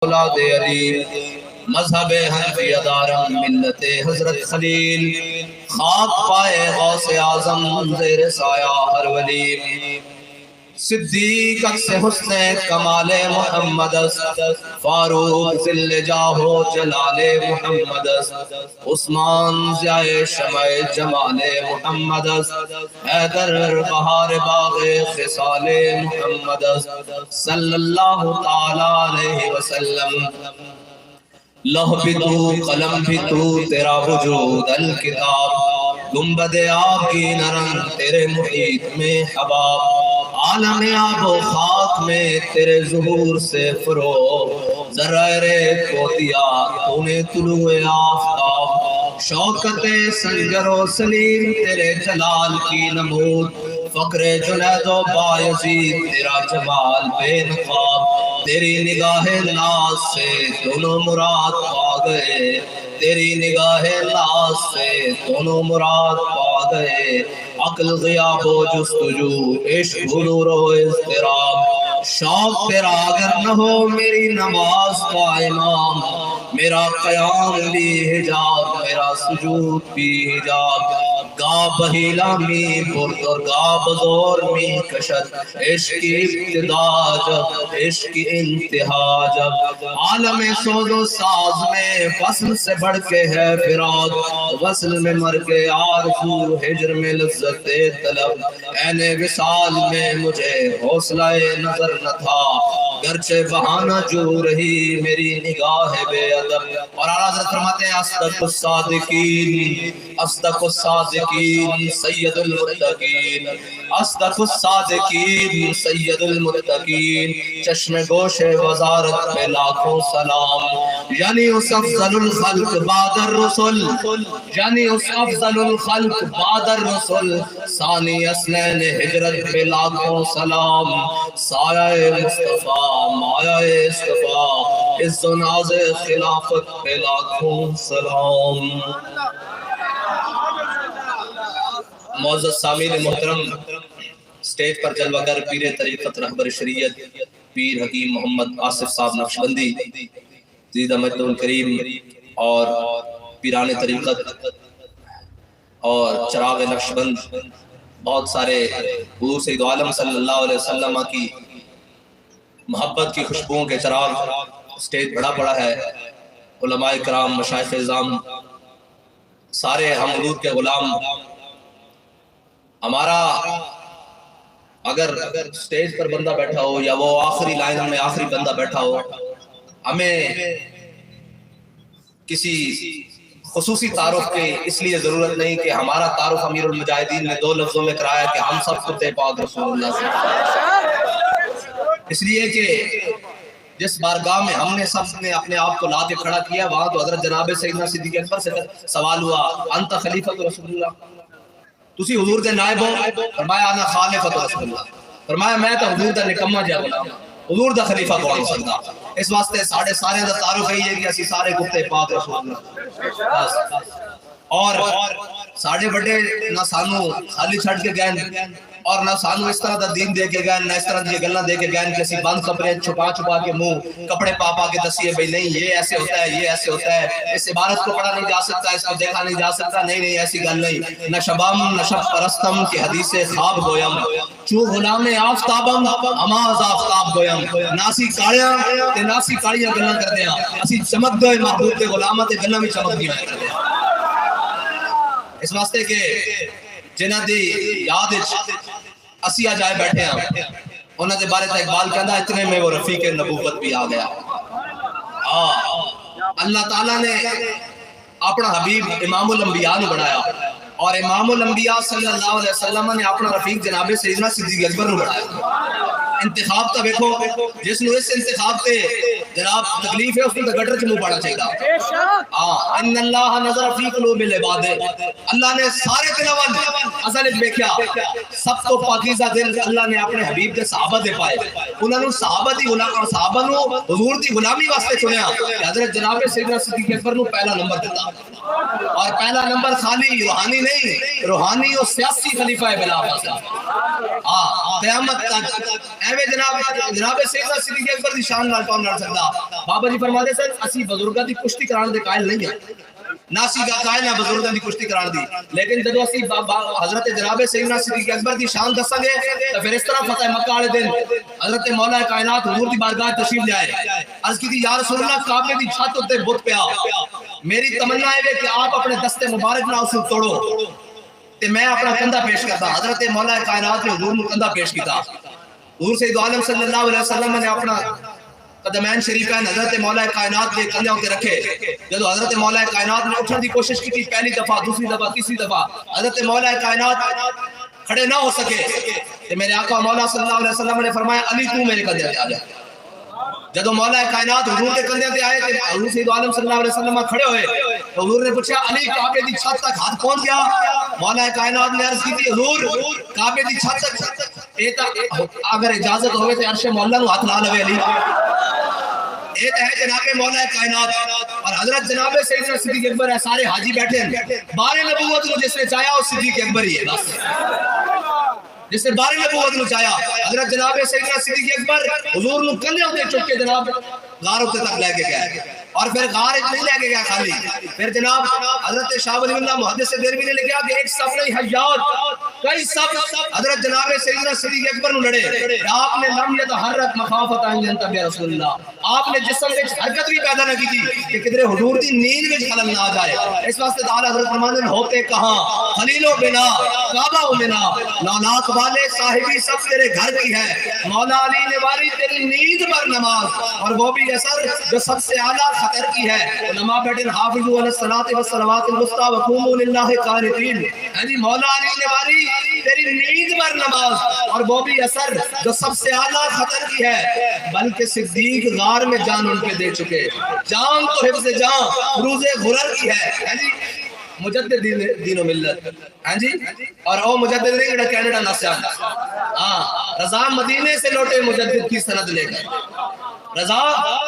اولاد علی، مذہب حنفی دارم ملت حضرت خلیل، خاک پائے غوث اعظم زیر سایہ ہر ولی، صدیق سے حسن کمال محمد، فاروق ذل جاہ و جلال محمد، عثمان ضیاء شمع جمال محمد، حیدر بہار باغ خصال محمد صلی اللہ تعالی علیہ وسلم۔ لوح بھی تو، قلم بھی تو، تیرا وجود الکتاب، گنبد آب کی نرم تیرے محیط میں حباب، عالم آب و خاک میں تیرے ظہور سے فروغ، ذرائر کو دیا تو نے طلوع آفتاب، شوکت سنجر و سلیم تیرے جلال کی نمود، فقر جنید و بایزید تیرا جمال بے نقاب، تیری نگاہ ناز سے دونوں مراد پا گئے، تیری نگاہ ناز سے دونوں مراد پا گئے، عقل غیاب و جستجو، عشق حضور و اضطراب، شوق تیرا اگر نہ ہو میری نماز کا امام، میرا قیام بھی حجاب، میرا سجود بھی حجاب، گا بہیلا می برد اور گا بزور می کشد، عشق کی ابتدا جب عشق کی انتہا جب، عالم سوز و ساز میں وصل سے بڑھ کے ہے فراق، وصل میں مر کے آرزو، ہجر میں لذت طلب، عین وصال میں مجھے حوصلہ نظر نہ تھا، گرچہ بہانہ جو رہی میری نگاہ بے ادب۔ اور اعلیٰ حضرت فرماتے ہیں اصدق الصادقین، اصدق الصادقین سید المتقین، اصدق الصادقین سید المتقین، چشم گوش وزارت پہ لاکھوں سلام، یعنی اس افضل الخلق بعد الرسل، یعنی اس افضل الخلق بعد الرسل، ثانی اثنین ہجرت پہ لاکھوں سلام، سایہ مصطفیٰ مایہ اصطفیٰ، عز و ناز خلافت پہ لاکھوں سلام۔ معزز سامعین محترم، سٹیج پر جلوہ گر پیر طریقت رہبر شریعت پیر حکیم محمد آصف صاحب نقشبندی، زیدہ مجد الکریم اور پیران طریقت اور چراغ نقشبند، بہت سارے حضور سید عالم صلی اللہ علیہ وسلم کی محبت کی خوشبوؤں کے چراغ، سٹیج بڑا پڑا ہے، علماء کرام، مشائخ اعظام، سارے ہم حضور کے غلام۔ ہمارا اگر سٹیج پر بندہ بیٹھا ہو یا وہ آخری لائن میں آخری بندہ بیٹھا ہو، ہمیں کسی خصوصی تعارف کے اس لیے ضرورت نہیں کہ ہمارا تعارف امیر المجاہدین نے 2 لفظوں میں کرایا کہ ہم سب کتے پاک رسول اللہ صلی اللہ علیہ وسلم، اس لیے کہ جس بارگاہ میں ہم نے سب نے اپنے آپ کو لا کے کھڑا کیا، وہاں تو حضرت جناب سیدنا صدیق اکبر سے سوال ہوا، انت خلیفۃ رسول اللہ، تسی حضور دے نائب ہو؟ فرمایا انا خالفۃ رسول اللہ، فرمایا میں تو حضور دا نکمہ جا غلام، حضور دا خلیفہ کون سکتا؟ اس واسطے سارے دا تعارف ہے کہ اسی سارے کتے پاک رسول اللہ، اور ساڑھے بڑے نہ سانو خالی چھڑ کے گئے اور نہ سانو اس طرح دا دین دے کے گئے، نہ اس طرح دی گلنہ دے کے گئے کہ اسی بند کپڑے چھپا کے منہ کپڑے پا کے دسیے بھئی نہیں یہ ایسے ہوتا ہے، یہ ایسے ہوتا ہے، اس عبارت کو پڑھا نہیں جا سکتا، اس کو دیکھا نہیں جا سکتا، نہیں ایسی گل نہیں، نہ شبام نہ شب پرستم کی حدیث خواب گویم، چو غلام آفتابم اماز آفتاب گویم، ناسی کاڑیاں تے ناسی کاڑیاں گلنہ کر دیا، اسی چمک گئے محبوب تے غلامہ تے گلنہ بھی چمک گیا کر دیا۔ اس واسطے کہ جنہ دی یاد اسی آ جائے بیٹھے ہیں، انہوں نے بارے تا اقبال کہنا اتنے میں وہ رفیق نبوت بھی آ گیا۔ اللہ تعالیٰ نے اپنا حبیب امام الانبیاء نے بنایا اور امام الانبیاء صلی اللہ علیہ وسلم نے اپنا رفیق جناب سیدنا صدیق اکبر نے بنایا۔ انتخاب تا دیکھو، جس نے اس انتخاب تے جناب تکلیف ہے اس کو گٹر کے منہ پڑا چاہیے۔ ان اللہ نظر فی قلوب العباد، اللہ نے سارے دلوں اصل وچ دیکھیا، سب تو پاکیزہ دل اللہ نے اپنے حبیب دے صحابہ دے پائے، انہاں نوں صحابہ دی غلام صحابہ نوں حضور دی غلامی واسطے چنیا، حضرت جناب سیدنا صدیق اکبر نوں پہلا نمبر دیتا، اور پہلا نمبر خالی روحانی نہیں، روحانی اور سیاسی خلیفہ بلا فاصلہ قیامت تک ایویں جناب سیدنا صدیق اکبر دی شان نال کون لڑ سکدا؟ کرتا. بابا جی فرماتے سن اسی بزرگاں دی کشتی کران دے قائل نہیں ہیں, ناسی کا قائل ہے بزرگاں دی کشتی کران دی, لیکن جدو اسی حضرت جناب سیدنا صدیق اکبر دی شان دساں گے تو پھر اس طرح فتح مکہ والے دن حضرت مولا کائنات حضور دی بارگاہ تشریف لے آئے. عرض کی تھی یا رسول اللہ کعبے دی چھت تے بت پیا, میری تمنا ہے کہ آپ اپنے دستے مبارک نہ اسے توڑو تے میں اپنا کندھا پیش کرتا. حضرت مولا کائنات نے حضور کو کندھا پیش کیتا. حضور سید عالم صلی اللہ علیہ وسلم نے اپنا قدمین شریفین حضرت مولا کائنات کے کندھے ہوتے رکھے. جب حضرت مولا کائنات نے اٹھنے کی کوشش کی تھی, پہلی دفعہ, دوسری دفعہ, تیسری دفعہ, حضرت مولا کائنات کھڑے نہ ہو سکے تو میرے آقا مولا صلی اللہ علیہ وسلم نے فرمایا علی تو میرے کندھے پہ آ جا. جب مولا کائنات حضور کے کندھے پہ آئے تو حضور سید عالم صلی اللہ علیہ وسلم کھڑے ہوئے تو حضور نے پوچھا علی کعبے دی چھت تک ہاتھ پہنچ گیا؟ مولا کائنات نے عرض کی تھی حضور کعبے دی چھت تک اگر اجازت ہوئے تو عرش مولا نو ہاتھ لا لوے علی. ایک ہے جناب مولا کائنات اور حضرت جناب سیدنا صدیق اکبر ہے, سارے حاجی بیٹھے ہیں. بارے نبوت کو جس نے چاہیا وہ صدیق اکبر ہی ہے, بس جس نے بارے نبوت کو چاہیا. حضرت جناب سیدنا صدیق اکبر حضور نے کندھے ہوتے چک کے جناب غار ہوتے تک لے کے گئے اور پھر غار نہیں لے کے گیا خالی. پھر جناب حضرت شاہ ولی اللہ محدث دہلوی نے لکھا کہ ایک سب نہیں حیات کئی سب حضرت جناب سیدنا صدیق اکبر نو لڑے. آپ نے لم یتحرک مخافت ان ينتبه رسول اللہ, آپ نے جسم میں حرکت بھی پیدا نہ کی تھی کہ کدھر حضور دی نیند میں خلل نہ آ جائے. اس واسطے تعالی حضرت فرماتے ہیں ہوتے کہاں خلیل و بنا کعبہ و منا, نوناک والے صاحبی سب تیرے گھر کی ہے, مولا علی نے واری تیری نیند پر نماز اور وہ بھی اثر جو سب سے اعلیٰ خطر کی ہے. علماء بیٹھے حافظوا علی الصلاۃ والصلوات الوسطی وقوموا للہ قانتین. جی مولا علی نے واری تیری نیند پر نماز اور وہ بھی اثر جو سب سے اعلیٰ خطر کی ہے. بلکہ صدیق غار میں جان ان کے دے چکے, جان تو حفظ جان فروز غرر کی ہے. جی مجدد دین و ملت جی, اور او مجدد نہیں جڑا کینیڈا نسیا, ہاں رضا مدینے سے لوٹے مجدد کی سند لے کر, رضا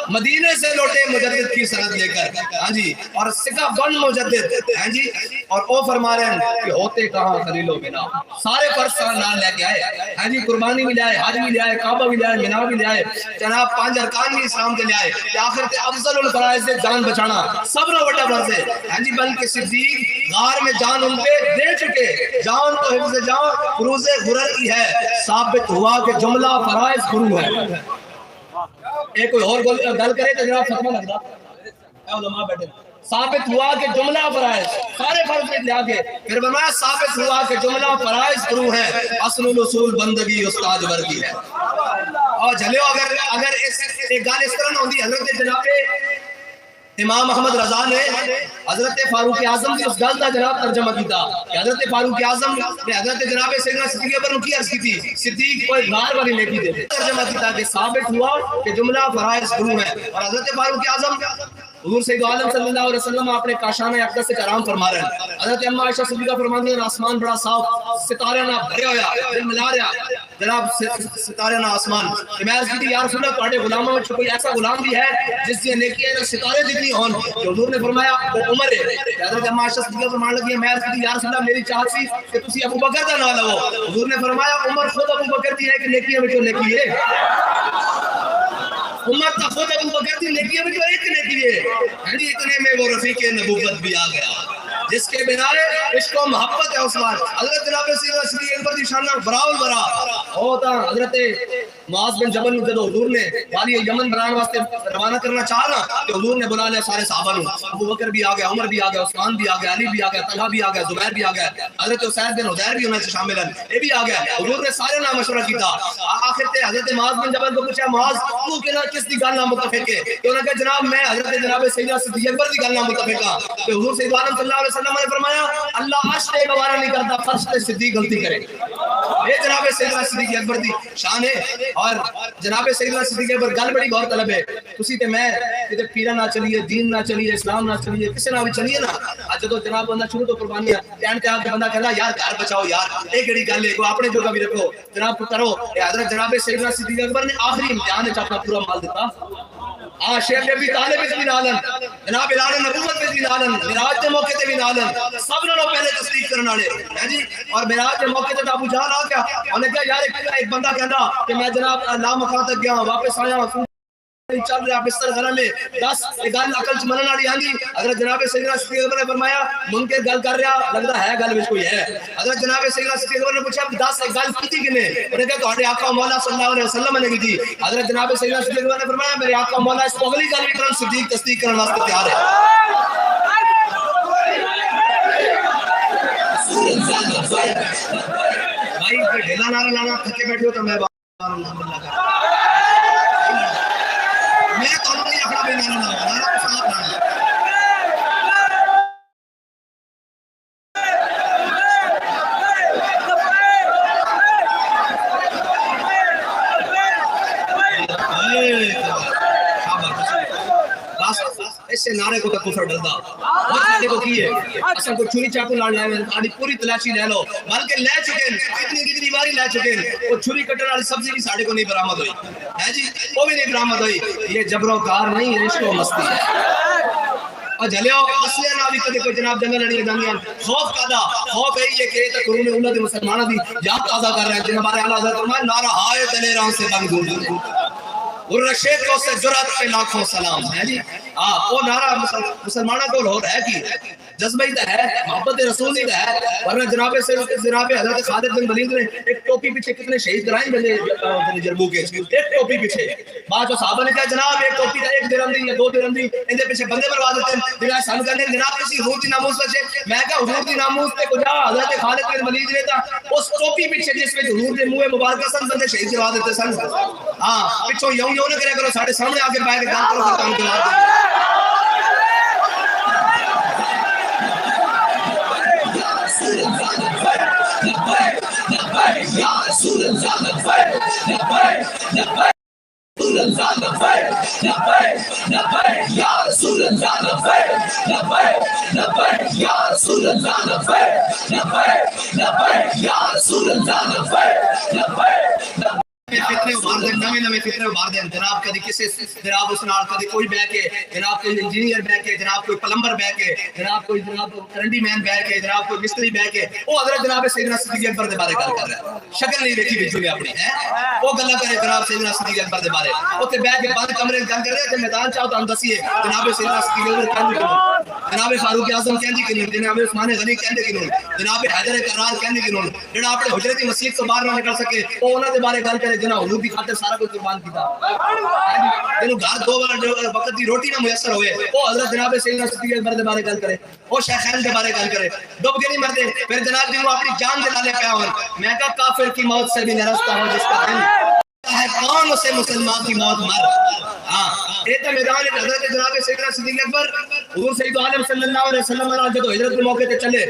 مدینے سے لوٹے مجدد کی سند لے کر. ہاں جی, اور سکہ بن مجدد. ہاں جی, اور او فرما رہے ہیں کہ ہوتے کہاں خلیل و بنا, سارے فرض نال لے کے آئے. ہاں جی, قربانی بھی لے آئے, حج بھی لے آئے, کعبہ بھی لے آئے, منا بھی لے آئے, جناب 5 ارکان بھی اسلام کے لے آئے کہ آخر تے افضل الفرائض سے جان بچانا سب نہ بڑا فرض ہے. ہاں جی, بلکہ صدیق غار میں جان ان پہ دے چکے, جان تو حفظ جان فروز غرر کی ہے. ثابت ہوا کہ جملہ فرائض فرو ہے. ایک کوئی اور گل کرے تو جناب فتویٰ لگ رہا علماء بیٹھے. ثابت ہوا کہ جملہ فرائض سارے فرض میں لیا کے پھر فرمایا ثابت ہوا کہ جملہ فرائض فرو ہے, اصل الاصول بندگی استاد ورگی ہے. اور جھلیو اگر ایک گال اس طرح نہ ہوندی, حضرت جناب امام محمد رضا نے حضرت فاروق اعظم کی اس گل کا جناب ترجمہ کیتا کہ حضرت فاروق اعظم نے حضرت جناب سیدنا صدیق اکبر کی عرض کی تھی صدیق کوئی غار والی نیکی دے دے. ترجمہ کیتا کہ ثابت ہوا کہ جملہ فرائض فرو ہے. اور حضرت فاروق اعظم حضور سید عالم صلی اللہ علیہ وسلم اپنے کاشانہ اقدس سے کرام فرما رہے ہیں. حضرت اماں عائشہ صدیقہ فرماتی ہیں آسمان بڑا صاف, ستارے نہ بھرے ہویا, دل ملا رہا جناب ستارے نہ آسمان. میں عرض کی تھی یا رسول اللہ تواڈے غلاموں میں کوئی ایسا غلام بھی ہے جس کی نیکی ہے ستارے جتنی ہون؟ تو حضور نے فرمایا وہ عمر ہے. حضرت اماں عائشہ صدیقہ فرمان لگی میں عرض کی تھی یا رسول اللہ میری چاہت سی کہ تسی ابو بکر دا نام لو. حضور نے فرمایا عمر خود ابو بکر دی ہے کہ نیکی ہے نیکی ہے, امت کا خود ابو بکر دی نیکی ہے جو ایک نیکی ہے. ہاں جی, اتنے میں وہ رفیق نبوت بھی آ گیا جس کے بنا عشق و محبت ہے عثمان. حضرت جناب سیدنا صدیق اکبر دی شان براول برا ہوتا. حضرت معاذ بن جبل نے جب حضور نے والی یمن بنانے واسطے روانہ کرنا چاہا کہ حضور نے بلا لیا سارے صحابہ کو. ابو بکر بھی آ گیا, عمر بھی آ گیا, عثمان بھی آ گیا, علی بھی آ گیا, طلحہ بھی آ گیا, زبیر بھی آ گیا, حضرت اسید بن حضیر بھی انہیں سے شامل ہیں, یہ بھی آ گیا. حضور نے سارے نام مشورہ کیتا. آخر تے حضرت معاذ بن جبل کو پوچھا معاذ تو کس دی گل نہ متفق ہے؟ کہ انہوں نے کہا جناب میں حضرت جناب سیدنا صدیق اکبر دی گل نہ متفق ہاں. کہ حضور سید عالم صلی اللہ علیہ وسلم نے فرمایا اللہ عرش تے گوارا نہیں کرتا فرش تے صدیق غلطی کرے. یہ جناب سیدنا صدیق اکبر دی شان ہے. اور جناب سیدنا صدیق اکبر گل بڑی غور طلب ہے. تسی تے میں تے پیرا نہ چلیے, دین نہ چلیے, اسلام نہ چلیے, کسے نہ بھی چلیے نا. اج جدوں جناب بندہ شروع تو قربانیاں کہن تے آ کے بندہ کہندا یار گھر بچاؤ یار, اے کیڑی گل ہے, کو اپنے جوگا بھی رکھو جناب کرو. حضرت جناب سیدنا صدیق اکبر نے آخری امتحان وچ اپنا پورا مال دیتا. شیخ ابی طالب بھی نالن, جناب اعلان نبوت بھی نالن, معراج کے موقع تے بھی نالن, سب نالوں پہلے تصدیق کرنے والے ہیں جی. اور معراج کے موقع تے ابو جہل آ گیا, انہوں نے کہا یار ایک بندہ کہندا کہ میں جناب اللہ مکان تک گیا واپس آیا چل رہا بستر گھر میں 10 گل عقل چ منن والی آندی حضرت جناب سیدنا صدیق اکبر نے فرمایا منکر گل کر رہا لگدا ہے گل وچ کوئی ہے حضرت جناب سیدنا صدیق اکبر نے پوچھا 10 گل کیتی کنے انہوں نے کہا تہاڈے آقا مولا صلی اللہ علیہ وسلم نے کی حضرت جناب سیدنا صدیق اکبر نے فرمایا میرے آقا مولا اس کو اگلی گل بھی کرن صدیق تصدیق کرنے واسطے تیار ہے بھائی ڈھیلا نعرہ لانا تھکے بیٹھے ہو تو میں الحمدللہ کر میں تو نہیں اپنا بے نعرہ لاؤں نعرہ کو ساتھ لانا ایسے نعرے کو تو کفر ڈردا وہ کو کی ہے اصل کو چھری چاقو لال لائے آدھی پوری تلاشی لے لو بلکہ لے چکے کتنی باری لے چکے وہ چھری کٹر والی سبزی بھی ساڑے کو نہیں برآمد ہوئی ہے جی وہ بھی نہیں برآمد ہوئی یہ جبر و کار نہیں رشک و مستی ہے اور جھلیو اصلی نہ بھی کدے کوئی جناب جنگل لڑی جاندیاں خوف کادا خوف ہے یہ کہ تے قرون امت مسلمانوں دی یاد تازہ کر رہے ہیں جن ہمارے اعلی حضرت فرمایا نعرہ ہائے دل راہ سے بن گول الرشید کو سے جرات پہ لاکھوں سلام ہے جی وہ نعرہ مسلمانوں کو ہو رہا ہے کہ جذبہ ہی ہے محبت رسول ہی ہے ورنہ جناب حضرت خالد بن ولید نے ایک ٹوپی پیچھے کتنے شہید کرائیں بنے جربو کے ایک ٹوپی پیچھے بعد جو صحابہ نے کہا جناب ایک ٹوپی کا 1 درہم دی یا 2 درہم دی ان دے پیچھے بندے بروا دیتے ہیں بنا سن کرنے جناب کسی حضور دی ناموس بچے میں کہا حضور دی ناموس تے کجا حضرت خالد بن ولید نے تھا اس ٹوپی پیچھے جس میں حضور دے منہ مبارکہ سن بندے شہید کروا دیتے سن ہاں پیچھے یوں نہ کرے کرو ساڈے سامنے آ کے بیٹھ کے گل کرو پھر کام کروا دو یا رسول اللہ یا رسول اللہ یا رسول اللہ یا رسول اللہ فتنے ابھار دیں نویں فتنے ابھار دیں جناب کدی کسی جناب اس نال کدی کوئی بہ کے جناب کوئی انجینئر بہ کے جناب کوئی پلمبر بہ کے جناب کوئی جناب کرنڈی مین بہ کے جناب کوئی مستری بہ کے وہ حضرت جناب سیدنا صدیق اکبر دے بارے گل کر رہا ہے شکل نہیں دیکھی وچ نے اپنی ہے وہ گلاں کرے جناب سیدنا صدیق اکبر دے بارے اوتے بہ کے بند کمرے گل کر رہے تے میدان چاہو تو دسیے جناب سیدنا صدیق اکبر کہندے کیوں جناب فاروق اعظم کہندے کیوں جناب عثمان غنی کہندے کیوں جناب حیدر کرار کہندے کیوں جڑا اپنے حجرے دی مسجد تو باہر نہ نکل سکے وہ انہاں دے بارے گل کرے جناب حضور دی خاطر سارا کچھ قربان کیتا جنوں گھر 2 بار وقت دی روٹی نہ میسر ہوئے وہ حضرت جناب سیدنا صدیق اکبر دے بارے گل کرے وہ شیخین دے بارے گل کرے ڈوب کے نہیں مرتے پھر جناب جنوں اپنی جان دے لالے پیا ہون میں کہا کافر کی موت سے بھی نرستا ہوں جس کا دل ہے کون اسے مسلمان کی موت مر ہاں یہ تو میدان حضرت جناب سیدنا صدیق اکبر حضور سید عالم صلی اللہ علیہ وسلم نے جب ہجرت کے موقع تے چلے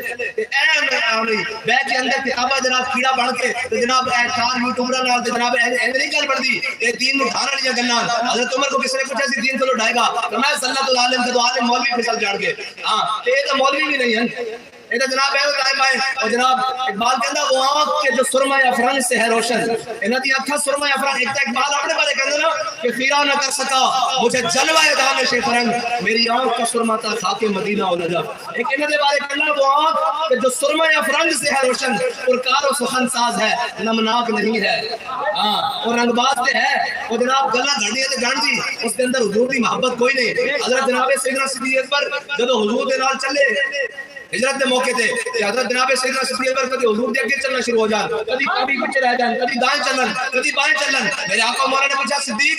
بیت کے اندر کتابہ جناب کیڑا بن کے جناب چار یوٹیوبر نال جناب نہیں گل بڑھدی یہ دین نو ڈھاڑن والی گلاں حضرت عمر کو کس نے پوچھا سی دین کو ڈھائے گا فرمایا صلی اللہ علیہ وسلم عالم مولوی پھسل جان گے ہاں یہ تو مولوی بھی نہیں ہیں یہ تو جناب ہے طائب ہے اور جناب اقبال کہندا وہ آنکھ کے جو سرمہ افران سے ہے روشن انہاں دی اکھاں سرمہ افران ایک اقبال اپنے بارے کہندا نا کہ خیرہ نہ کر سکا مجھے جلوہ دانش فرنگ میری آنکھ کا سرمہ تھا خاک مدینہ و نجف ایک انہاں دے بارے کہندا وہ آنکھ کہ جو سرمہ افران سے ہے روشن پرکار و سخن ساز ہے نمناک نہیں ہے ہاں اور رنگ باز تے ہے وہ جناب گلا گھڑیاں تے گھڑ دی اس کے اندر حضور دی محبت کوئی نہیں حضرت جناب سیدنا صدیق اکبر جب حضور دے نال چلے ہجرت کے موقع تے حضرت جناب سیدنا صدیق اکبر کبھی حضور دے اگے چلنا شروع ہو جان کبھی پیچھے رہ جان کبھی دائیں چلن کبھی بائیں چلن میرے آقا مولا نے پوچھا صدیق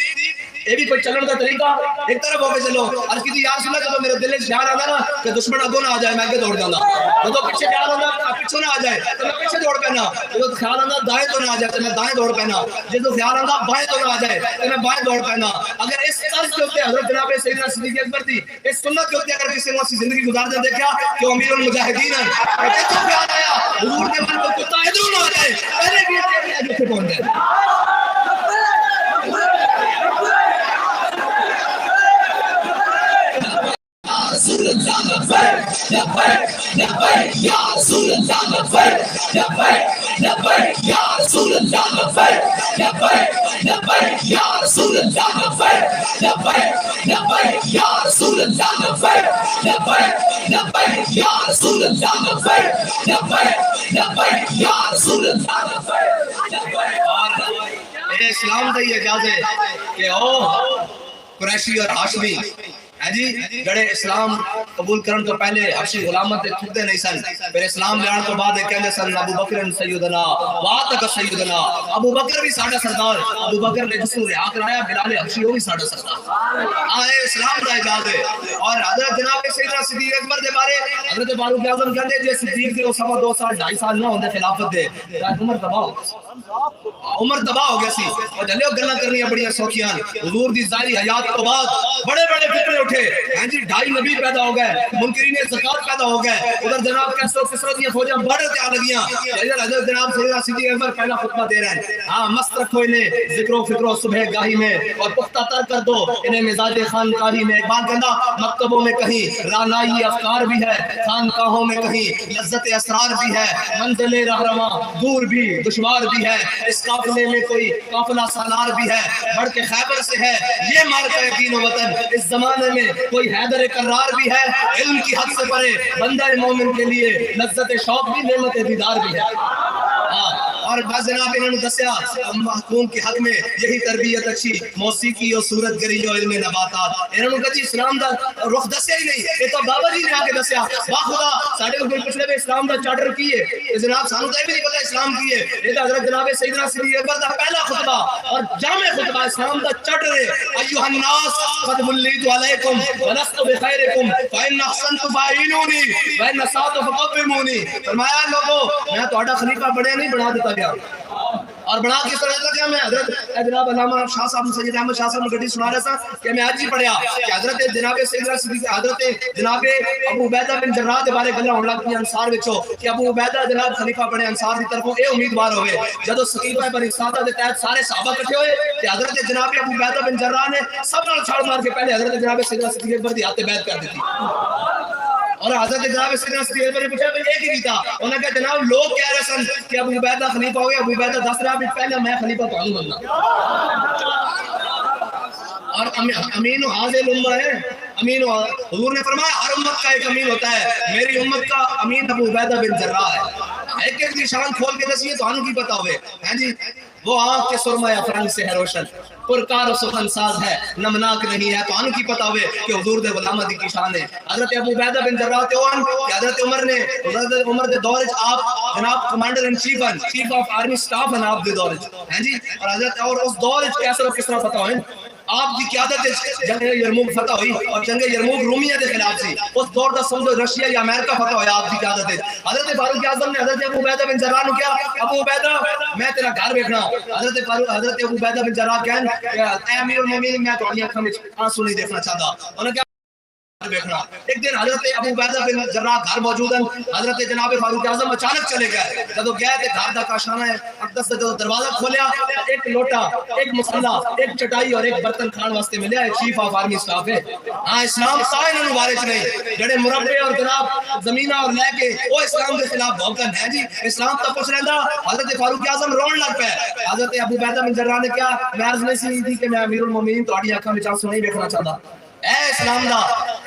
یہ بھی کوئی چلن کا طریقہ ایک طرف ہو کے چلو عرض کی یا رسول اللہ جب میرے دل میں خیال آتا نا کہ دشمن اگوں نہ آ جائے میں آگے دوڑ جانا تو پیچھے خیال آتا پیچھے نہ آ جائے تو میں پیچھے دوڑ پینا جب خیال آتا دائیں تو نہ آ جائے تو میں دائیں دوڑ پینا جب خیال آتا بائیں تو نہ آ جائے تو میں بائیں دوڑ پینا اگر اس طرز کے ہوتے حضرت جناب سیدنا صدیق اکبر تھی اس سنت کے ہوتے اگر کسی نے اپنی زندگی گزار دے دیکھا کہ امیر المجاہدین ہیں تو خیال آیا حضور کے من کو کتا ادھر نہ آ جائے پہلے بھی آگے سے پہنچ جائے رسول اللہ یا رسول اللہ یا رسول اللہ یا رسول اللہ یا رسول اللہ یا رسول اللہ یا رسول اللہ اسلام کا یہ اجازت ہے کہ قریشی اور ہاشمی جی جڑے اسلام قبول کرن تو پہلے حبشی غلامت دے چھڑتے نہیں سن، پھر اسلام لیان تو بعد کہندے سن ابو بکر سیدنا واتک سیدنا، ابو بکر بھی ساڈا سردار، ابو بکر نے جس کو رہا کرایا بلال حبشی وہ بھی ساڈا سردار، اسلام دا اعزاز ہے۔ اور حضرت جناب سیدنا صدیق اکبر دے بارے حضرت فاروق اعظم کہندے جے صدیق دے 2 سال 2.5 سال نہ ہوندے خلافت دے عمر تباہ ہو گیا سی، اور جلے گلاں کرنیاں بڑیاں سوکھیاں، حضور دی ظاہری حیات تو بعد بڑے بڑے فتنے اٹھے، ہاں جی 2.5 نبی پیدا ہو گئے، منکرین زکات پیدا ہو گئے، ادھر جناب کیسو کسرا دی فوجاں بڑھ تے آ لگیاں، ادھر حضرت جناب سیدنا صدیق اکبر پہلا خطبہ دے رہے ہیں، ہاں مست رکھو انہیں ذکر و فکر و صبح گاہی میں، اور پختہ تر کر دو انہیں مزاج خانقاہی میں۔ اقبال کہندا مکتبوں میں کہیں رانائی افکار بھی ہے، خانقاہوں میں کہیں لذت اسرار بھی ہے، منزل رہنما دور بھی دشوار بھی ہے، اس قافلے میں کوئی قافلہ سالار بھی ہے، بڑھ کے خیبر سے ہے یہ مارکہ دین و وطن، اس زمانے میں کوئی حیدر کرار بھی ہے، علم کی حد سے پرے بندہ مومن کے لیے لذت شوق بھی نعمت دیدار بھی ہے۔ اور بعض جناب انہوں نے دسیا محکوم کے حق میں یہی تربیت اچھی موسیقی اور صورت گری اور علم نباتات، انہوں نے کہا جی اسلام دا رخ دسیا ہی نہیں، یہ تو بابا جی نے آ کے دسیا، باخدا ساڑھے کو پچھلے میں اسلام دا چارٹر کی ہے، جناب سانو تو بھی نہیں پتا اسلام کی ہے، یہ تو حضرت جناب سیدنا صدیق اکبر دا پہلا خطبہ اور جامع خطبہ اسلام دا چارٹر ہے۔ ایھا الناس قد ولیت علیکم ولست بخیرکم فإن احسنت فاعینونی وإن اسأت فقومونی، فرمایا لوگو میں تہاڈا خلیفہ بڑے نہیں بنا دیتا گیا، اور بڑا کس طرح تھا کہ میں حضرت جناب علامہ شاہ صاحب سید احمد شاہ صاحب نے گڈی سنا رہا تھا کہ میں آج ہی پڑھیا کہ حضرت جناب سیدنا صدیق حضرت جناب ابو عبیدہ بن جراح دے بارے گلاں ہون لگ پئی انصار وچوں کہ ابو عبیدہ جناب خلیفہ بنے انصار دی طرفوں اے امیدوار ہوئے، جدوں سقیفہ بنی سعدہ دے تحت سارے صحابہ اکٹھے ہوئے تے حضرت جناب ابو عبیدہ بن جراح نے سب نال چھاڑ مار کے پہلے حضرت جناب سیدنا صدیق اکبر دی ہاتھ بیعت کر دی تھی، اور حضرت جناب سیدنا صدیق اکبر نے پوچھا بھئی یہ کی تھا، انہوں نے کہا جناب لوگ کہہ رہے سن کہ ابو عبیدہ خلیفہ ہو گیا، ابو عبیدہ دس رہا بھی پہلے میں خلیفہ تو نہیں بننا، اور امین و حاضر امہ ہے، امین و حضور نے فرمایا ہر امت کا ایک امین ہوتا ہے، میری امت کا امین ابو عبیدہ بن جراح ہے، ایک ایک نشان کھول کے دسیے تو ہم کی پتا ہوئے، ہاں جی وہ آنکھ کے سرمہ افرنگ سے ہے روشن، پرکار و سخن ساز ہے نمناک نہیں ہے، تو ہم کی پتا ہوئے کہ حضور دے غلامت کی شان ہے۔ حضرت ابو عبیدہ بن جراح تے اون کہ حضرت عمر دے دور وچ آپ جناب کمانڈر ان چیف ہیں، چیف آف آرمی سٹاف ہیں آپ دے دور وچ، ہاں جی، اور حضرت اور اس دور وچ کیسے کس طرح پتہ ہوئے آپ کی قیادت جنگ یرموک فتح ہوئی، اور جنگ یرموک رومیہ دے خلاف سی، اس دور دا سمجھو رشیا یا امریکہ فتح ہویا آپ کی قیادت ہے۔ حضرت فاروق اعظم نے حضرت ابو عبیدہ بن جراح نے کیا ابو عبیدہ میں تیرا گھر دیکھنا، حضرت ابو عبیدہ بن جراح کہن اے امیر المومنین میں تہاڈی اکھاں وچ آنسو نہیں دیکھنا چاہتا، انہوں نے دیکھنا۔ ایک دن حضرت ابو عبیدہ بن جراح گھر موجود ہیں، حضرت جناب فاروق اعظم اچانک چلے گئے، جب گئے تے گھر دا کاشانہ ہے اقدس سے جب دروازہ کھولیا ایک لوٹا ایک مسلح ایک چٹائی اور ایک برتن کھان واسطے ملیا، ایک چیف آف آرمی سٹاف ہے، ہاں اسلام کا انہوں وارث نہیں، جڑے مربع اور جناب زمینہ اور لے کے وہ اسلام کے خلاف بھوکن ہے جی، اسلام تا پوچھ رہندا حضرت فاروق اعظم رون لگ پے، حضرت ابو عبیدہ بن جراح نے کیا میں عرض نہیں سی تھی کہ میں امیر المومنین تہاڈی اکھاں وچ آنسو نہیں دیکھنا چاہتا، اے اسلام دا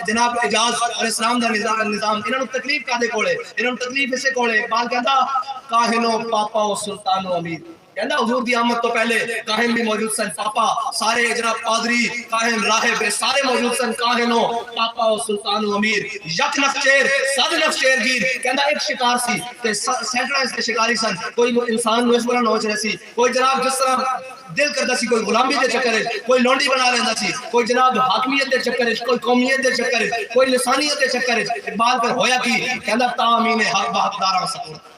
جناب اعجاز اور اسلام دا نظام انہوں نے تکلیف کادے کولے، انہوں نے تکلیف اسے کولے، اقبال کہندا کاہنو پاپا و سلطان و امیر، کہندا حضور دی آمد تو پہلے کاہن بھی موجود سن، پاپا سارے جناب پادری کاہن راہب سارے موجود سن، کاہنو پاپا و سلطان و امیر، یک نخچیر صد نخچیر گیر، کہندا ایک شکار سی تے سینکڑا اس کے شکاری سن، کوئی انسان نو اس طرح نوچ رہے سی، کوئی جناب جس طرح دل کرتا سی کوئی غلامی دے چکر ہے، کوئی لونڈی بنا لینا سی، کوئی جناب حاکمیت دے چکر ہے، کوئی قومیت دے چکر ہے، کوئی لسانیت دے چکر ہے، اقبال پر ہویا کی کہندا تامین حق بحقداراں سپورٹ،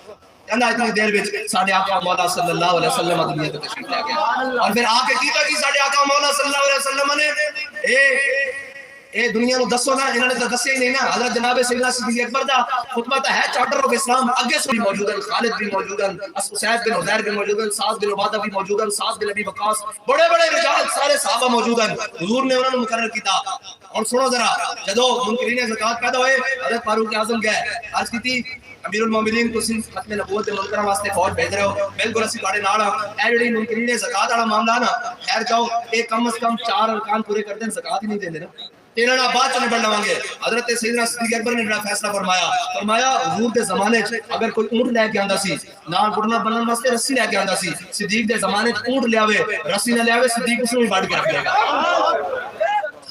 کہندا اتنی دیر وچ ساڈے آقا مولا صلی اللہ علیہ وسلم دنیا تے تشریف لے گیا، اور پھر آ کے کیتا کی ساڈے آقا مولا صلی اللہ علیہ وسلم نے اے دنیا نو دسو نا، انہوں نے تو دسیا ہی نہیں نا، حضرت جناب سیدنا صدیق اکبر دا خطبہ تو ہے چارٹر آف اسلام، اگے سے بھی موجود ہیں، خالد بھی موجود ہیں، اسید بن عزیر بھی موجود ہیں، سعد بن عبادہ بھی موجود ہیں، سعد بن ابی وقاص بڑے بڑے رجال سارے صحابہ موجود ہیں، حضور نے انہوں نے مقرر کیتا۔ اور سنو ذرا جدو منکرین زکات پیدا ہوئے حضرت فاروق اعظم گئے عرض کی تھی امیر المومنین تسی ختم نبوت منکرہ واسطے فوج بھیج رہے ہو، بالکل اسی تواڈے نال ہاں، اے جڑی منکرین زکات والا معاملہ نا خیر جاؤ اے کم از کم 4 ارکان پورے کر دیں، زکات ہی نہیں دیندے نا، تیرا نا بعد چنے بڑھ لوانگے۔ حضرت سیدنا صدیق اکبر نے بڑا فیصلہ فرمایا حضور دے زمانے اگر کوئی اونٹ لے کے آندا سی نال گھٹنا بنن واسطے رسی لے کے آندا سی، صدیق دے زمانے اونٹ لے آوے رسی نہ لے آوے، صدیق اس نوں ہی بڑھ کے رکھ لے گا،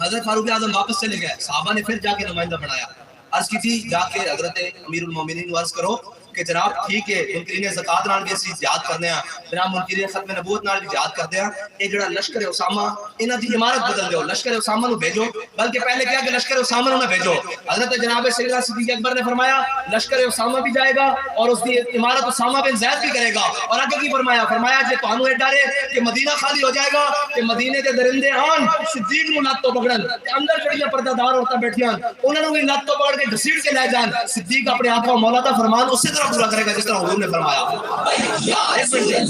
حضرت فاروق اعظم واپس چلے گئے، صحابہ نے پھر جا کے نمائندہ بنایا، عرض کی تھی جا کے حضرت امیر المومنین عرض کرو کہ جناب ٹھیک ہے منکرین زکات نال بھی اسی جہاد کرنے ہیں، جناب منکرین ختم نبوت نال بھی جہاد کرتے ہیں، یہ جڑا لشکر اسامہ انہاں دی عمارت بدل دیو، لشکر اسامہ نو بھیجو، بلکہ پہلے کیا کہ لشکر اسامہ نو نہ بھیجو۔ حضرت جناب سیدنا صدیق اکبر نے فرمایا لشکر اسامہ بھی جائے گا اور اس کی عمارت اسامہ بن زید بھی کرے گا، اور آگے کی فرمایا جے تانوں اے ڈرے کہ مدینہ خالی ہو جائے گا کہ مدینے دے درندے آن صدیق نو لت تو پکڑن، اندر جڑیاں پردہ دار عورتاں بیٹھیاں انہاں نو بھی لت تو پکڑ کے گھسیٹ کے لے جان، صدیق اپنے آقا و مولا دا فرمان اسی طرح پورا کرے گا جس طرح حضور نے فرمایا۔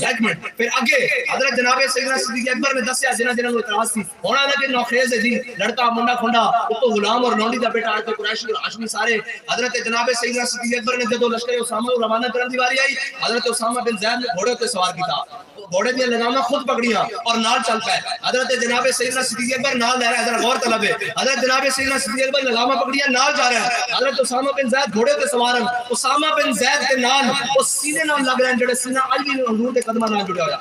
ایک منٹ پھر آگے حضرت جناب سیدنا صدیق اکبر نے دسیا جنہاں جنہاں کو اعتراض تھی ہونا لگے نوخیز ہے جی لڑکا منڈا کھنڈا تو غلام اور لونڈی دا بیٹا آئے قریشی اور ہاشمی سارے۔ حضرت جناب سیدنا صدیق اکبر نے جدو لشکر اسامہ کو روانہ کرنے دی واری آئی، حضرت اسامہ بن زید نے گھوڑے تے سوار کیتا، گھوڑے دیا لگامہ خود پکڑیاں اور نال چل پائے۔ حضرت جناب سیدنا صدیق اکبر نال لے رہا ہے، حضرت غور طلب ہے، حضرت جناب سیدنا صدیق اکبر لگامہ پکڑیاں نال جا رہا ہے، حضرت اسامہ بن زید گھوڑے تے سوارن، اسامہ بن زید کے نال وہ سینے نال لگ رہے ہیں جڑے سینہ آج بھی حضور دے قدمہ نال جڑے ہویا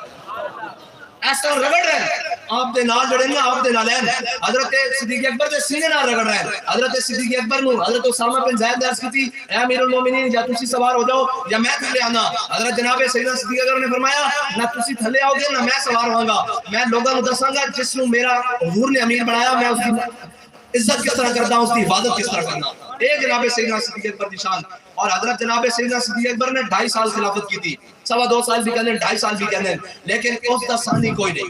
ایسا رگڑ رہے ہیں آپ دے نال جڑے نا آپ دے نالین، حضرت صدیق اکبر دے سینے نال رگڑ رہے ہیں۔ حضرت صدیق اکبر نو حضرت اسامہ بن زید نے عرض کی تھی اے امیر المومنین یا تسی سوار ہو جاؤ یا میں تھلے آنا، حضرت جناب سیدنا صدیق اکبر نے فرمایا نہ تسی تھلے آؤ گے نہ میں سوار ہوں گا، میں لوگوں کو دساں گا جس نو میرا حضور نے امیر بنایا میں اس کی عزت کس طرح کرتا ہوں، اس کی حفاظت کس طرح کرنا۔ اے جناب سیدنا صدیق اکبر کی شان۔ اور حضرت جناب سیدنا صدیق اکبر نے 2.5 سال خلافت کی تھی، 2.25 سال بھی کہنے 2.5 سال بھی کہنے، لیکن اس دا ثانی کوئی نہیں،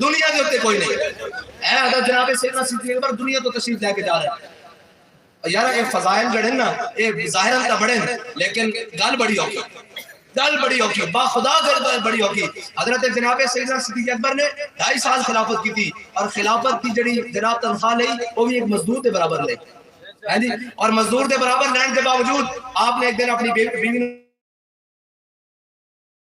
دنیا کے ہوتے کوئی نہیں۔ اے حضرت جناب سیدنا صدیق اکبر دنیا تو تشریف لے کے جا رہے ہیں یار، اے فضائل جڑے نا اے ظاہراً تا بڑے لیکن گل بڑی ہوگی، گل بڑی ہوگی، با خدا گل بڑی ہوگی۔ حضرت جناب سیدنا صدیق اکبر نے 2.5 سال خلافت کی تھی، اور خلافت کی جڑی جناب تنخواہ لئی وہ بھی ایک مزدور دے برابر لئی، اور مزدور دے برابر لین کے باوجود آپ نے ایک دن اپنی بیوی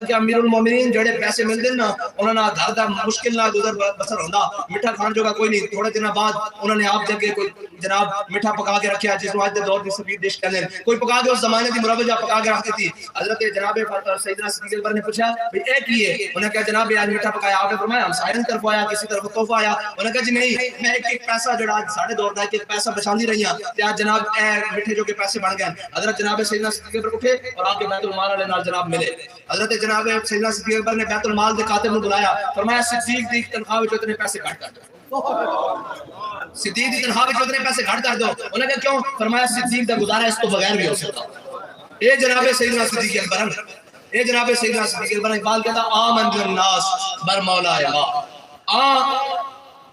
کہ امیر المومنین جڑے پیسے مل دن نا انہوں نے گھر دا مشکل نہ گزر بسر ہوندا، میٹھا کھان جو کا کوئی نہیں، تھوڑے دن بعد انہوں نے آپ جگہ کوئی جناب میٹھا پکا کے رکھیا جس آج دے دور دی سبیر ڈش کہنے، کوئی پکا کے اس زمانے دی مروجہ پکا کے رکھتی تھی۔ حضرت جناب سیدنا صدیق اکبر نے پوچھا بھئی اے کی ہے؟ انہوں نے کہا جناب آج میٹھا پکایا، آپ نے فرمایا ہم سائرن طرف آیا کسی طرف تحفہ آیا، انہوں نے کہا جی نہیں میں ایک پیسہ جڑا ساڑھے دور دا ایک پیسہ بچاندی رہی ہاں تے آج جناب اے میٹھے جو کے پیسے بن گئے۔ حضرت جناب سیدنا صدیق اکبر اٹھے اور آپ کے بیت المال والے نال جناب ملے۔ حضرت جناب سیدنا صدیق اکبر نے بیت المال دے کاتب نے بلایا، فرمایا صدیق دی تنخواہ وچ اتنے پیسے کٹ کر دو، صدیق دی تنخواہ وچ اتنے پیسے کٹ کر دو۔ انہوں نے کہا کیوں؟ فرمایا صدیق دا گزارا اس تو بغیر بھی ہو سکتا۔ اے جناب سیدنا صدیق اکبر، اے جناب سیدنا صدیق اکبر اقبال کہتا آمن الناس بر مولا ما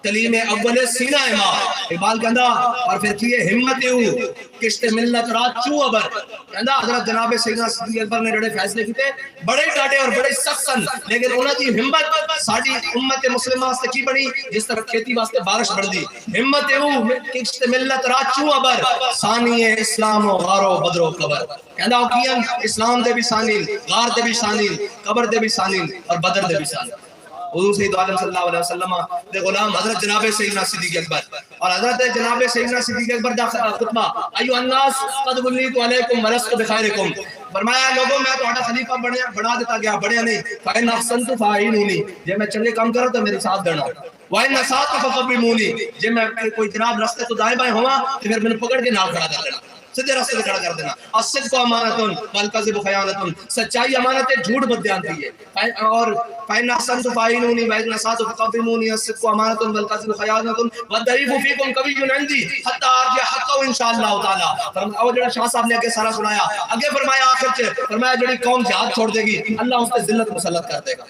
کلیم اول سینہ ماں، اقبال کہندا اور پھر کیے ہمت ہوں کشت ملت رات چو ابر، کہندا حضرت جناب سیدنا صدیق اکبر نے جڑے فیصلے کیتے بڑے ڈاٹے اور بڑے سخت سن، لیکن انہاں دی ہمت ساڈی امت مسلمہ واسطے کی بنی جس طرح کھیتی واسطے بارش بڑھدی، ہمت ہوں کشت ملت رات چو ابر ثانی اسلام و غار و بدر و قبر، کہندا او کیاں اسلام دے بھی ثانی، غار دے بھی ثانی، قبر دے بھی ثانی اور بدر دے بھی ثانی۔ حضور سید عالم صلی اللہ علیہ وسلم دے غلام حضرت جناب سیدنا صدیق اکبر، اور حضرت جناب سیدنا صدیق اکبر دا خطبہ ایو الناس قد ولیت علیکم ولست بخیرکم، فرمایا لوگوں میں تہاڈا خلیفہ بنا دیتا گیا، بڑھیا نہیں، فإن أحسنت فأعینونی، جے میں چنگے کام کروں تو میرے ساتھ دینا، وإن أسأت فقومونی، جے میں کوئی جناب راستے تو دائیں بائیں ہوا تو پھر میں پکڑ کے نال کھڑا کر دینا، سیدھے راستے پہ کھڑا کر دینا۔ الصدق امانۃ والکذب خیانۃ، سچائی امانت ہے جھوٹ بددیانتی ہے، اور فإن أحسنت فأعینونی وإن أسأت فقومونی، الصدق امانۃ والکذب خیانۃ والضعیف فیکم قوی عندی حتی ارجع حقہ ان شاء اللہ تعالی۔ اور جڑا شاہ صاحب نے آگے سارا سنایا، آگے فرمایا آخر چ فرمایا جڑی قوم جہاد چھوڑ دے گی اللہ اس پہ ذلت مسلط کر دے گا،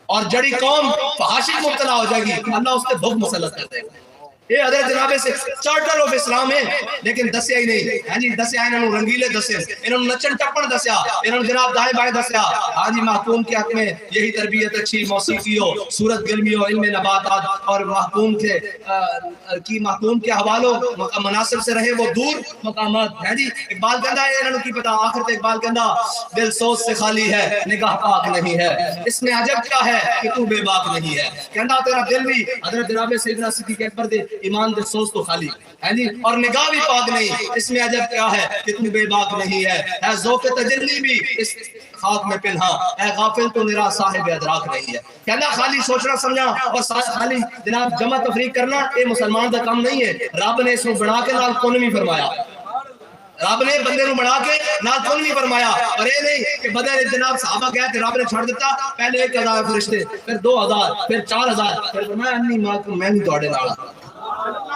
اور جڑی قوم فحاشی میں مبتلا ہو جائے گی اللہ اس پہ بھوک مسلط کر دے گا۔ یہ حضرت جناب سے چارٹر آف اسلام ہے لیکن دسیا ہی نہیں، ہاں جی دسیا انہوں نے رنگیلے دسے، انہوں نے نچن ٹپن دسیا، انہوں نے جناب دائیں بائیں دسیا، ہاں جی محکوم کے حق میں یہی تربیت اچھی موسیقی ہو، صورت گلمی ہو، علم نباتات، اور محکوم کے حوالوں مناسب سے رہے وہ دور مقامات، ہاں جی اقبال کہندا ہے انہوں نے کی پتا، آخر تے اقبال کہندا دل سوچ سے خالی ہے نگاہ پاک نہیں ہے، اس میں عجب کیا ہے کہ تو بے باک نہیں ہے، کہندا تیرا دل بھی حضرت جناب سیدنا صدیق اکبر دے ایمان دے سوچ تو خالی ہے جی، اور نگاہ بھی پاک نہیں، اس میں عجب کیا ہے کہ تو بے باک نہیں ہے ذوق تجلی بھی اس خاک میں پنہا، اے غافل تو میرا صاحب ادراک نہیں ہے. کہنا خالی سوچنا سمجھنا اور خالی جناب جمع تفریق کرنا یہ مسلمان کا کام نہیں ہے. رب نے اس کو بنا کے نال کون نہیں فرمایا، رب نے بندے نو بنا کے نال کون نہیں فرمایا. اور یہ نہیں کہ بدر جناب صحابہ کہا کہ رب نے چھوڑ دیتا پہلے 1000 فرشتے، پھر 2000، پھر 4000، پھر فرمایا انی معکم میں بھی تواڈے نال.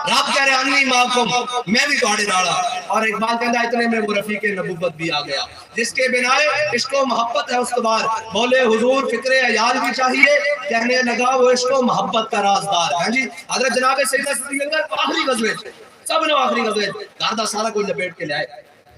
رب کہہ رہے انی معکم میں بھی تواڈے نال. اور اقبال کہندا اتنے میں وہ رفیق نبوت بھی آ گیا جس کے بنا عشق و محبت ہے استوار. بولے حضور فکر عیال بھی چاہیے، کہنے لگا وہ عشق و محبت کا رازدار. ہاں جی حضرت جناب سیدنا صدیق اکبر آخری غزوے سب نے آخری غزوے گھر دا سارا کوئی لپیٹ کے لے آئے.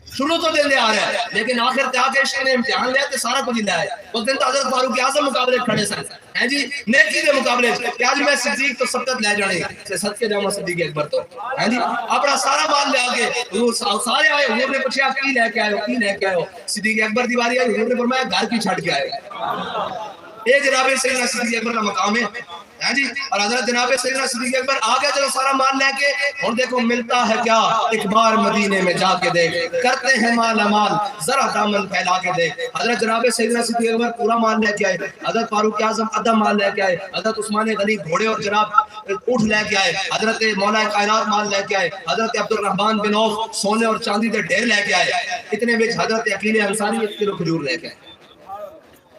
شروع تو دل دے آ رہا ہے لیکن آخر تے آ کے عشق نے امتحان لیا تے سارا کچھ لے آئے. اس دن تو حضرت فاروق اعظم مقابلے کھڑے سن ہیں جی نیکی دے مقابلے کہ آج میں صدیق تو سبقت لے جانے سے صدقے جاواں صدیق اکبر تو ہیں جی اپنا سارا مال لے آ کے حضور سارے آئے. حضور نے پوچھا کی لے کے آئے ہو، کی لے کے آئے ہو؟ صدیق اکبر دی باری آئی، حضور نے فرمایا گھر کی چھڈ کے آئے. یہ جناب سیدنا صدیق اکبر کا مقام ہے ہاں جی. اور حضرت جناب سیدنا صدیق اکبر آ گیا چلو سارا مال لے کے. اور دیکھو ملتا ہے کیا، ایک بار مدینے میں جا کے دیکھ، کرتے ہیں مال امال ذرا دامن پھیلا کے دیکھ. حضرت جناب سیدنا صدیق اکبر پورا مال لے کے آئے، حضرت فاروق اعظم آدھا مال لے کے آئے، حضرت عثمان غنی گھوڑے اور جناب اونٹ لے کے آئے، حضرت مولا کائنات مال لے کے آئے، حضرت عبد الرحمن بن عوف سونے اور چاندی کے ڈھیر لے کے آئے. اتنے وچ حضرت عقیل انصاری 1 کلو کھجور لے کے آئے.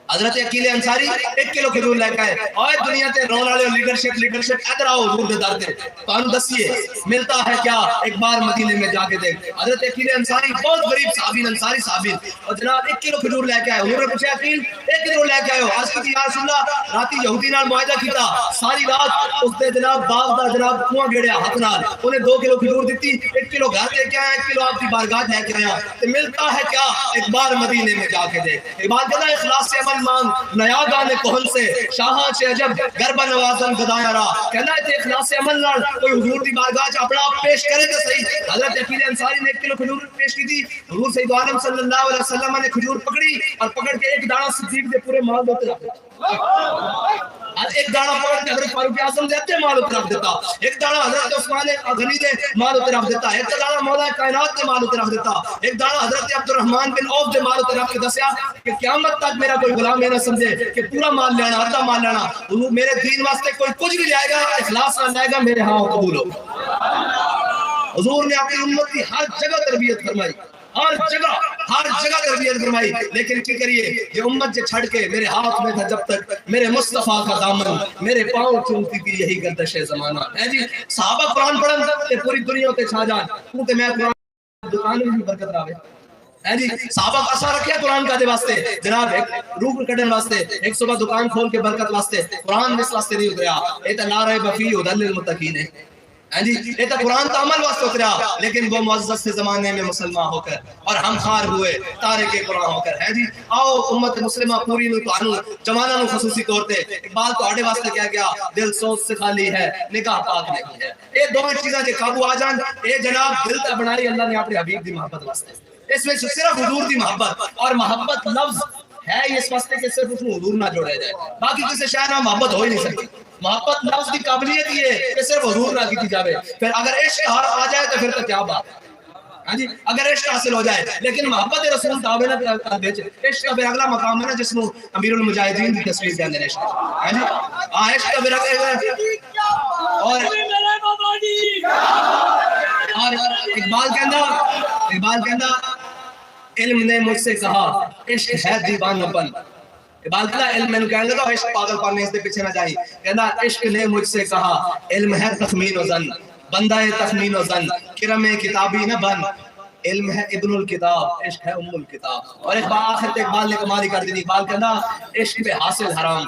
حضرت عقیل انصاری 1 کلو کھجور لے کے آئے. اور دنیا تے رون والے لیڈرشپ ادھر آؤ حضور دے در تے تانوں دسیے ملتا ہے کیا، ایک بار مدینے میں جا کے دیکھ. حضرت عقیل انصاری بہت غریب صحابی انصاری صحابی اور جناب 1 کلو کھجور لے کے آئے. حضور نے پوچھا عقیل 1 کلو لے کے آئے ہو؟ عرض کی یا رسول اللہ راتی یہودی نال معاہدہ کیتا، ساری رات اس دے جناب باغ دا جناب کنواں گیڑیا ہاتھ نال، انہیں 2 کلو کھجور دیتی، 1 کلو گھر لے کے آیا، 1 کلو آپ کی بارگاہ لے کے آیا. تے ملتا ہے کیا، ایک بار مدینے میں جا کے دیکھ. عبادت کہنا اخلاص سے عمل مانگ نیا گانے کوہن سے شاہاں چے عجب گربہ نوازن گدایا را. کہنا ہے اخلاص سے عمل نال کوئی حضور دی بارگاہ چ اپنا آپ پیش کرے تو صحیح. حضرت عقیل انصاری نے 1 کلو کھجور پیش کی تھی. حضور سید عالم صلی اللہ علیہ وسلم نے کھجور پکڑی اور پکڑ کے ایک دانہ صدیق دے پورے مال دے رکھ دیتا. ایک دانہ پکڑ کے حضرت فاروق اعظم دے مال اتر رکھ دیتا، ایک دانہ حضرت عثمان غنی دے مال اتر رکھ دیتا، ایک دانہ مولا کائنات دے مال اتر رکھ دیتا، ایک دانہ حضرت عبد الرحمن بن عوف دے مال اتر رکھ کے دسیا کہ قیامت تک میرا کوئی غلام یہ نہ سمجھے کہ پورا مال لینا آدھا مال لینا. میرے دین واسطے کوئی کچھ بھی لائے گا اخلاص نہ لائے گا میرے ہاں قبول ہو. حضور نے اپنی امت کی ہر جگہ تربیت فرمائی، ہر جگہ تربیت فرمائی. لیکن کی کریے یہ امت جو چھڑ کے میرے ہاتھ میں تھا جب تک میرے مصطفیٰ کا دامن میرے پاؤں چومتی تھی یہی گردش زمانہ ہے جی. صحابہ قرآن پڑھن تے پوری دنیا تے چھا جان کیونکہ میں قرآن دکان میں برکت راوے ہے جی. صحابہ کا اثر رکھیا قرآن کا دے واسطے جناب ایک روح کٹن واسطے، ایک صبح دکان کھول کے برکت واسطے. قرآن اس واسطے نہیں اتریا اے تے لا ریب فیہ ھدی للمتقین ہے جی. یہ تو قرآن تو عمل واسطے اتریا لیکن وہ معزز سے زمانے میں مسلمان ہو کر اور ہم خار ہوئے تارک قرآن ہو کر ہے جی. آؤ امت مسلمہ پوری نو تانوں جمانہ نو خصوصی طور تے اقبال تو آڑے واسطے کیا گیا دل سوچ سے خالی ہے نگاہ پاک نہیں ہے. یہ دونوں چیزاں جو قابو آ جان اے جناب دل تے بنائی اللہ نے اپنے حبیب دی محبت واسطے. اس میں صرف حضور دی محبت اور محبت لفظ ہے اس واسطے کہ صرف اس میں حضور نہ جوڑے جائے، باقی کسی شے نہ محبت ہو ہی نہیں سکتی. محبت لفظ کی قابلیت یہ ہے کہ صرف حضور نہ کی جاوے. پھر اگر عشق آ جائے تو پھر تو کیا بات ہے ہاں جی. اگر عشق حاصل ہو جائے لیکن محبت رسول تابع نہ بیچ عشق کا پھر اگلا مقام ہے نا جس کو امیر المجاہدین کی تصویر کے اندر عشق ہاں جی. عشق کا پھر اور اقبال کہندا علم نے مجھ سے کہا عشق ہے دیوانہ پن. اقبال کہتا علم میں کہنے لگا عشق پاگل پن اس دے پیچھے نہ جائی. کہندا عشق نے مجھ سے کہا علم ہے تخمین و ظن، بندہ ہے تخمین و ظن، کرم کتابی نہ بن. علم ہے ابن الکتاب، عشق ہے ام الکتاب. اور ایک بار آخر تے اقبال نے کمال کر دی. اقبال کہندا عشق پہ حاصل حرام،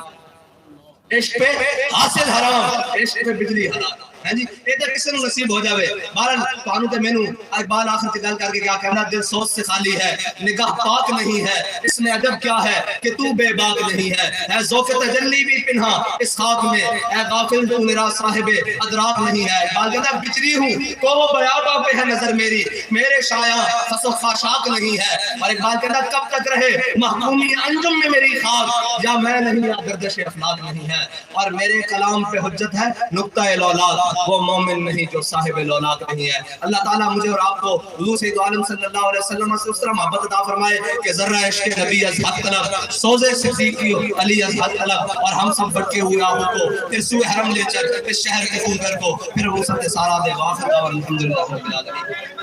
عشق پہ حاصل حرام، عشق پہ بجلی حرام ہے جی. یہ تو کسی نو نصیب ہو جاوے. بہرحال تانوں تے مینوں اقبال آخر تے گل کر کے کیا کہنا دل سوچ سے خالی ہے نگاہ پاک نہیں ہے. اس میں عجب کیا ہے کہ تو بے باک نہیں ہے ذوق تجلی بھی پنہا اس خاک میں اے غافل تو میرا صاحب ادراک نہیں ہے. اقبال کہتا بچری ہوں کو بیابا پہ ہے نظر میری، میرے شایع خس و خاشاک نہیں ہے. اور اقبال کہتا کب تک رہے محکومی انجم میں میری خاک، یا میں نہیں یا گردش افلاک نہیں ہے. اور میرے کلام پہ حجت ہے نقطہ لولاد وہ مومن نہیں جو صاحب لونات نہیں ہے۔ اللہ تعالیٰ مجھے اور آپ کو حضور سید عالم صلی اللہ علیہ وسلم سے اس طرح محبت عطا فرمائے کہ ذرہ عشق نبی از حد طلب، سوزے صدیقی علی از حد طلب، اور ہم سب بٹکے ہوئے آہو کو پھر سوئے حرم لے چل، اس شہر کے خونگر کو پھر وہ سب سارا دے واقع اور الحمدللہ رب العالمین۔